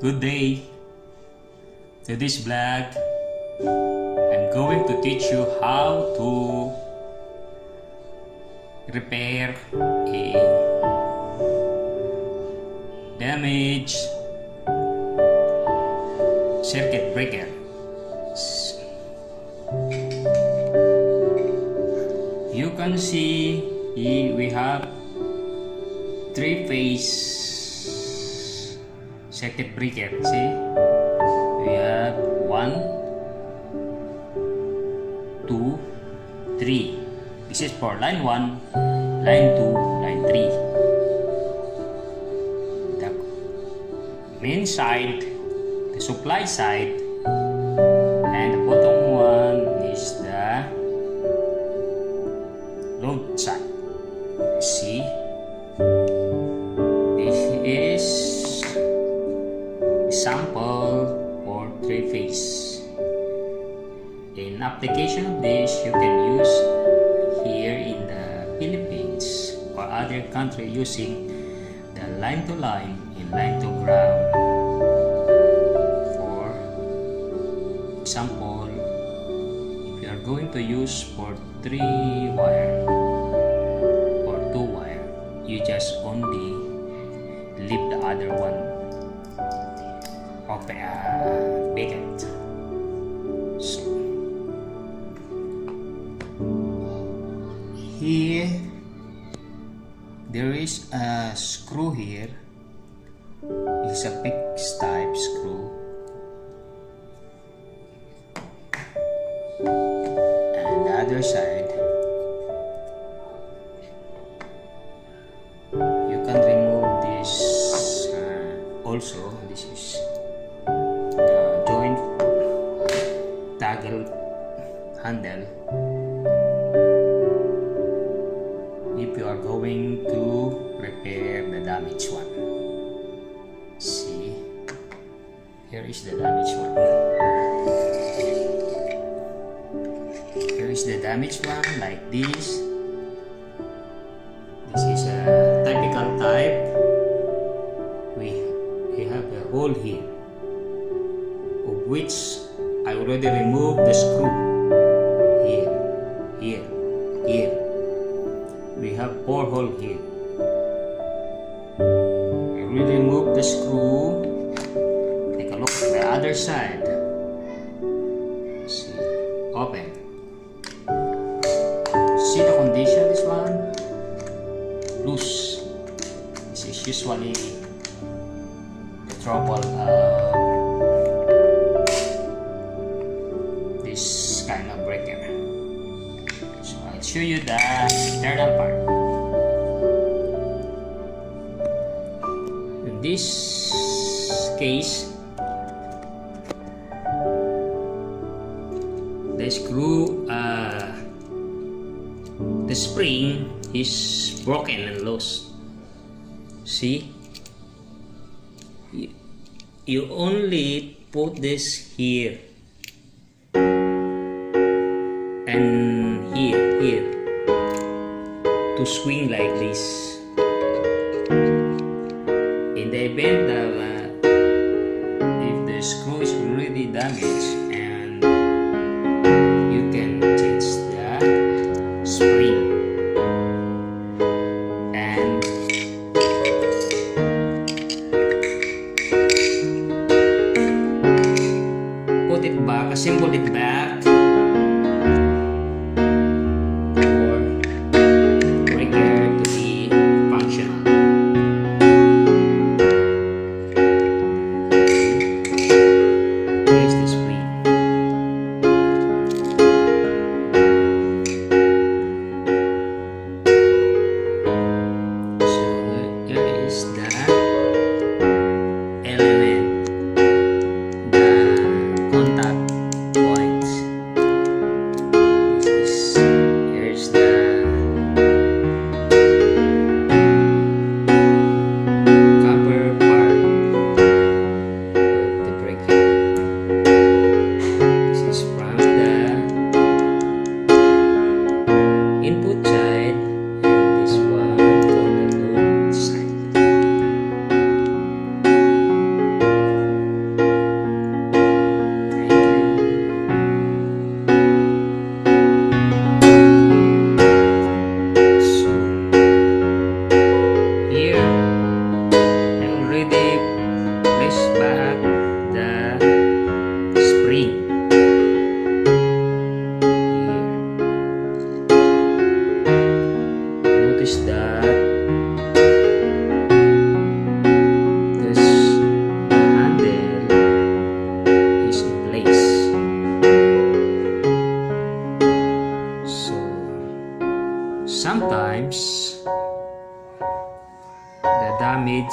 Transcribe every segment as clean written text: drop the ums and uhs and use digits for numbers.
Good day. To this vlog, I'm going to teach you how to repair a damaged circuit breaker. You can see we have three-phase circuit breaker. See, we have 1, 2, 3. This is for line 1, line 2, line 3. The main side, the supply side, and the bottom one is the load side. See, this is sample for three-phase. In application of this, you can use here in the Philippines or other country using the line to line and line to ground. For example, if you are going to use for 3 wire or 2 wire, you just only leave the other one open, vacant. So here there is a screw here. It's a fixed type screw, and the other side you can remove this also. This is joint toggle handle if you are going to repair the damaged one. See, here is the damaged one. Here is the damaged one, like this. This is a typical type. We have a hole here, of which I already removed the screw. Here. We have 4 holes here. I already removed the screw. Take a look at the other side. See, open. See the condition, this one? Loose. This is usually the trouble this kind of breaker. So I'll show you the internal part. In this case, the screw, the spring is broken and loose. See, you only put this here and here to swing like this. In the event that if the screw is really damaged, and you can change the spring and put it back, assemble it back for breaker to be functional. Here's the spring. So here is the element, the contact points.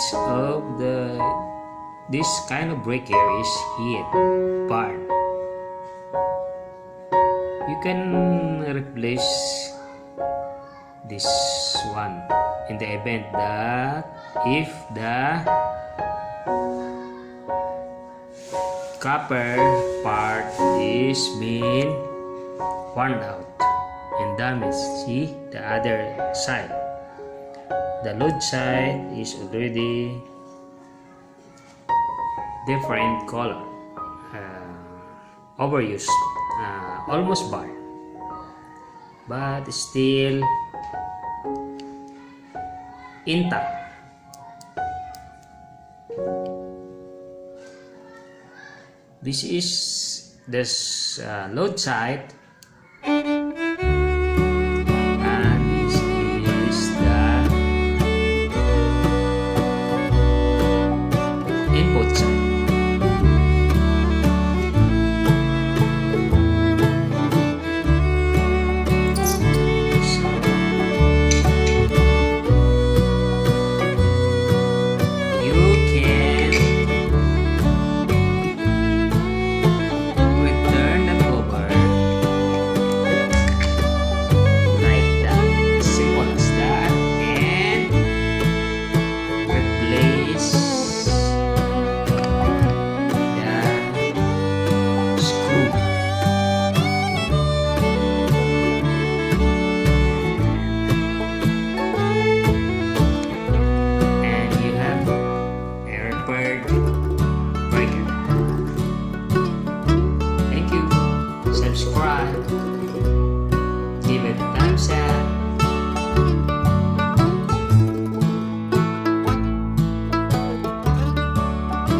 effects of this kind of breaker is heat, burn. You can replace this one in the event that if the copper part is being worn out and damaged. See the other side. The load side is already different color, overused, almost burned, but still intact. This is this load side